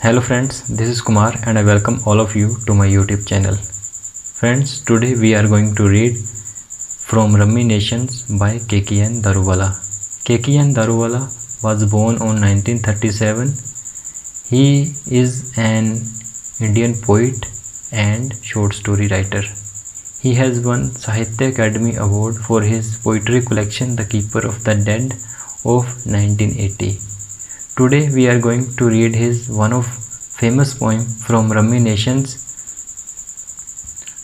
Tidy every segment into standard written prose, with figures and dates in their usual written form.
Hello friends, this is Kumar and I welcome all of you to my YouTube channel. Friends, today we are going to read From Ruminations by K.K.N. Daruvala. K.K.N. Daruvala was born on 1937. He is an Indian poet and short story writer. He has won Sahitya Academy Award for his poetry collection The Keeper of the Dead of 1980. Today we are going to read his one of famous poem From Ruminations.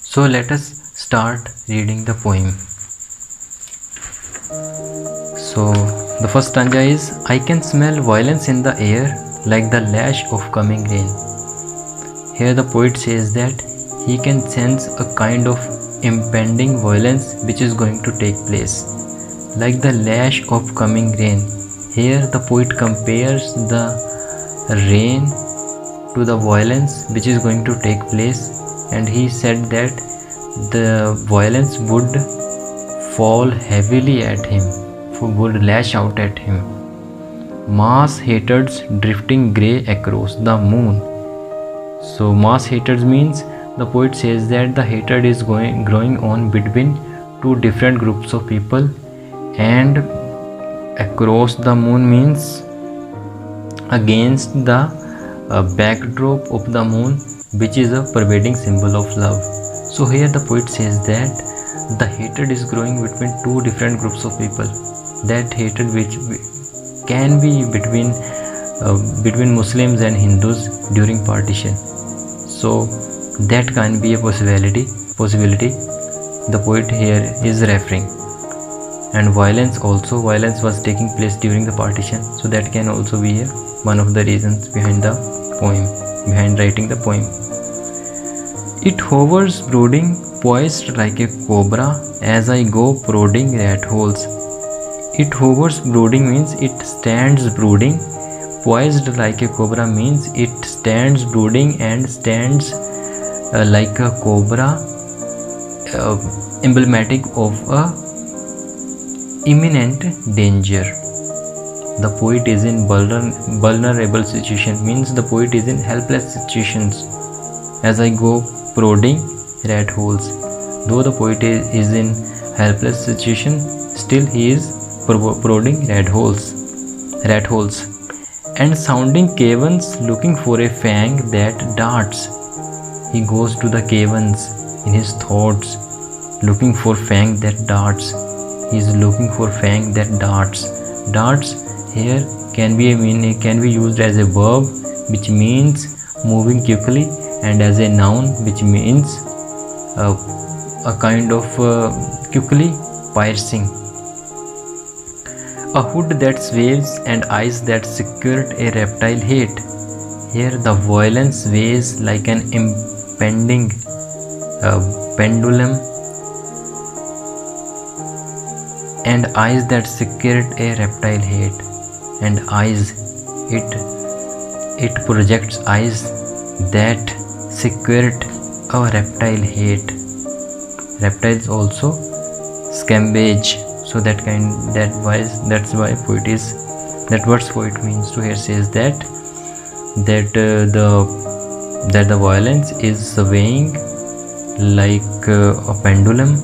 So let us start reading the poem. So the first stanza is, I can smell violence in the air like the lash of coming rain. Here the poet says that he can sense a kind of impending violence which is going to take place, like the lash of coming rain. Here the poet compares the rain to the violence which is going to take place, and he said that the violence would fall heavily at him, would lash out at him. Mass hatreds drifting grey across the moon. So mass hatreds means the poet says that the hatred is growing on between two different groups of people, and across the moon means against the backdrop of the moon, which is a pervading symbol of love. So here the poet says that the hatred is growing between two different groups of people. That hatred which can be between Muslims and Hindus during partition. So that can be a possibility the poet here is referring. And violence was taking place during the partition, so that can also be one of the reasons behind the poem, behind writing the poem. It hovers brooding, poised like a cobra as I go prodding rat holes. It hovers brooding means it stands brooding. Poised like a cobra means it stands brooding and stands like a cobra, emblematic of a imminent danger. The poet is in vulnerable situation, means the poet is in helpless situations. As I go prodding rat holes. Though the poet is in helpless situation, still he is prodding rat holes. And sounding caverns, looking for a fang that darts. He goes to the caverns in his thoughts, looking for fang that darts. He is looking for fang that darts. Darts here can be used as a verb, which means moving quickly, and as a noun, which means a kind of quickly piercing. A hood that sways and eyes that skirt a reptile hate. Here the violence sways like an impending pendulum, and eyes that skirt a reptile hate. And eyes, it projects eyes that skirt a reptile hate. Reptiles also scambage. So that's why poet is, that what poet means to here says that the violence is swaying like a pendulum,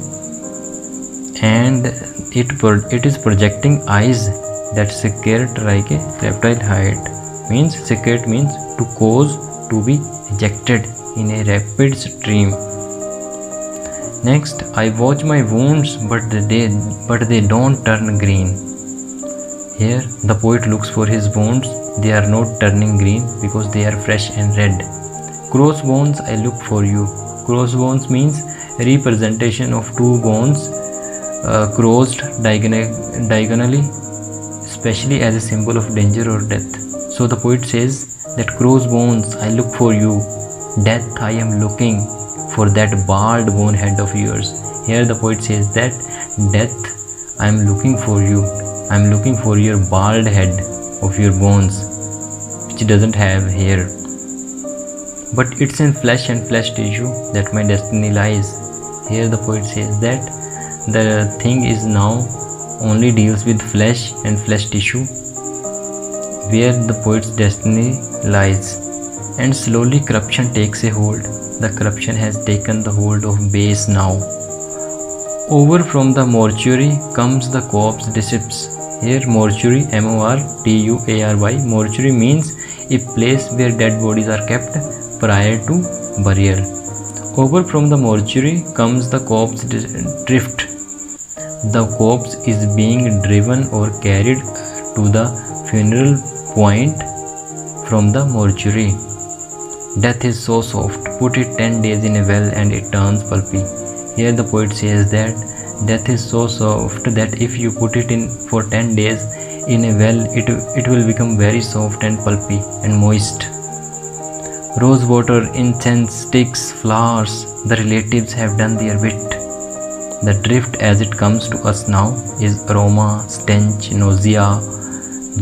and it is projecting eyes that skirt like a reptile hide. Means skirt means to cause to be ejected in a rapid stream. Next, I watch my wounds, but they don't turn green. Here the poet looks for his wounds. They are not turning green because they are fresh and red. Crossbones, I look for you. Crossbones means representation of two bones crossed diagonally, especially as a symbol of danger or death. So the poet says that crossbones, I look for you. Death, I am looking for that bald bone head of yours. Here the poet says that death, I am looking for you. I am looking for your bald head of your bones, which doesn't have hair. But it's in flesh and flesh tissue that my destiny lies. Here the poet says that the thing is now only deals with flesh and flesh tissue, where the poet's destiny lies. and slowly corruption takes a hold. The corruption has taken the hold of base now. Over from the mortuary comes the corpse dissips. Here mortuary, M-O-R-T-U-A-R-Y, mortuary means a place where dead bodies are kept prior to burial. Over from the mortuary comes the corpse drift. The corpse is being driven or carried to the funeral point from the mortuary. Death is so soft, put it 10 days in a well and it turns pulpy. Here the poet says that death is so soft that if you put it in for 10 days in a well, it will become very soft and pulpy and moist. Rose water, incense, sticks, flowers, the relatives have done their bit. The drift as it comes to us now is aroma, stench, nausea,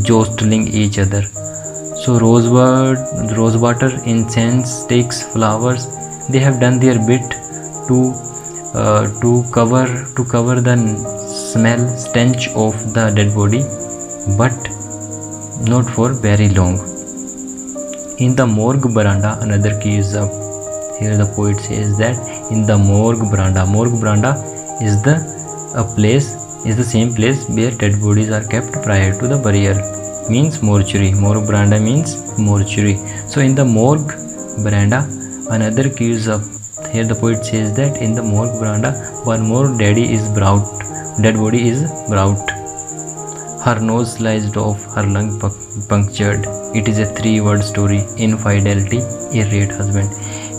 jostling each other. So rose water, incense, sticks, flowers, they have done their bit to cover the smell, stench of the dead body, but not for very long. In the morgue veranda, another key is up. Here the poet says that in the morgue veranda is the same place where dead bodies are kept prior to the burial. Means mortuary. Morgue veranda means mortuary. So in the morgue veranda, another key is up. Here the poet says that in the morgue veranda, one more dead body is brought. Her nose sliced off, her lung punctured. It is a 3-word story: infidelity, irate husband.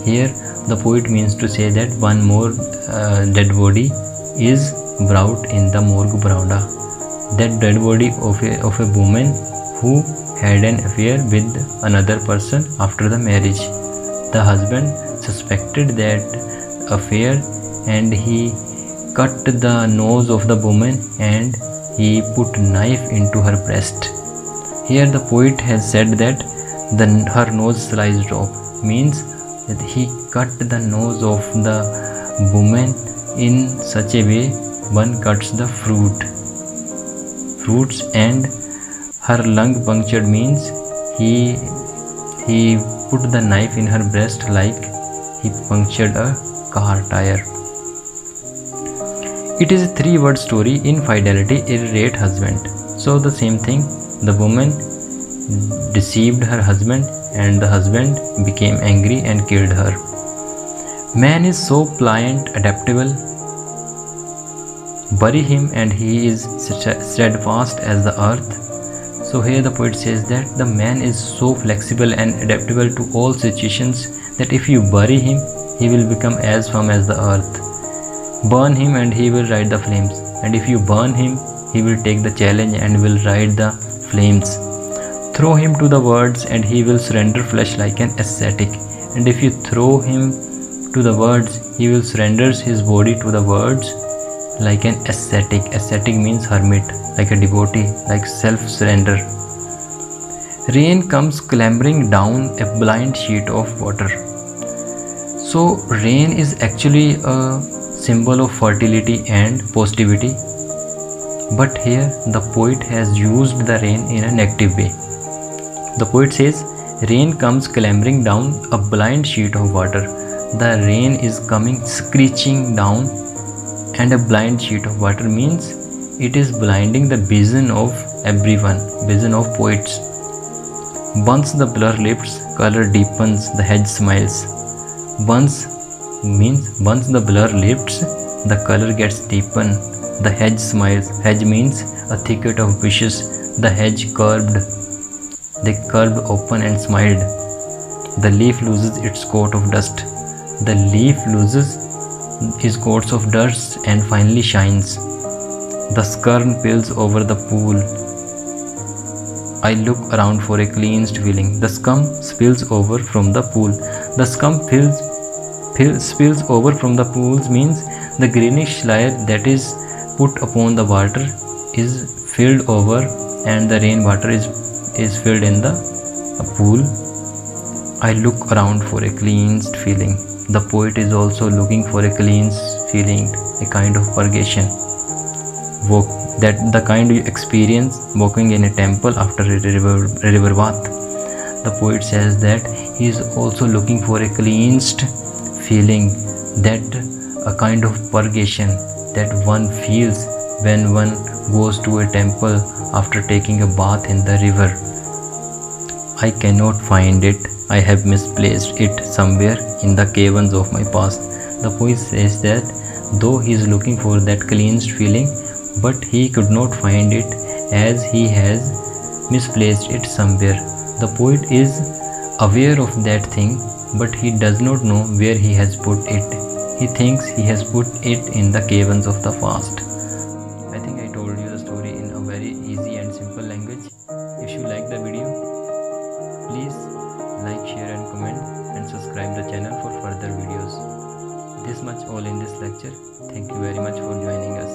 Here the poet means to say that one more dead body is brought in the morgue veranda. That dead body of a woman who had an affair with another person after the marriage. The husband suspected that affair and he cut the nose of the woman and he put knife into her breast. Here the poet has said that her nose sliced off means that he cut the nose of the woman in such a way one cuts the fruits, and her lung punctured means he put the knife in her breast like he punctured a car tire. It is a 3-word story: infidelity, irate husband. So the same thing, the woman deceived her husband and the husband became angry and killed her. Man is so pliant, adaptable. Bury him and he is steadfast as the earth. So here the poet says that the man is so flexible and adaptable to all situations that if you bury him, he will become as firm as the earth. Burn him and he will ride the flames. And if you burn him, he will take the challenge and will ride the flames. Throw him to the words and he will surrender flesh like an ascetic. And if you throw him to the words, he will surrender his body to the words like an ascetic. Ascetic means hermit, like a devotee, like self-surrender. Rain comes clambering down a blind sheet of water. So rain is actually a symbol of fertility and positivity, but here the poet has used the rain in a negative way. The poet says, rain comes clambering down a blind sheet of water. The rain is coming screeching down, and a blind sheet of water means it is blinding the vision of everyone, vision of poets. Once the blur lifts, color deepens, the hedge smiles. Once the blur lifts, the color gets deepened, the hedge smiles. Hedge means a thicket of bushes. The hedge curved. They curved open and smiled. The leaf loses its coat of dust. The leaf loses his coats of dust and finally shines. The scum spills over the pool. I look around for a cleansed feeling. The scum spills over from the pool. The scum spills over from the pools means the greenish layer that is put upon the water is filled over and the rainwater is filled in the pool. I look around for a cleansed feeling. The poet is also looking for a cleansed feeling, a kind of purgation. The kind you experience walking in a temple after a river bath. The poet says that he is also looking for a cleansed feeling, that a kind of purgation that one feels when one goes to a temple after taking a bath in the river. I cannot find it. I have misplaced it somewhere in the caverns of my past. The poet says that though he is looking for that cleansed feeling, but he could not find it as he has misplaced it somewhere. The poet is aware of that thing, but he does not know where he has put it. He thinks he has put it in the caverns of the past. I think I told you the story in a very easy and simple language. If you like the video, please like, share and comment, and subscribe the channel for further videos. This much all in this lecture. Thank you very much for joining us.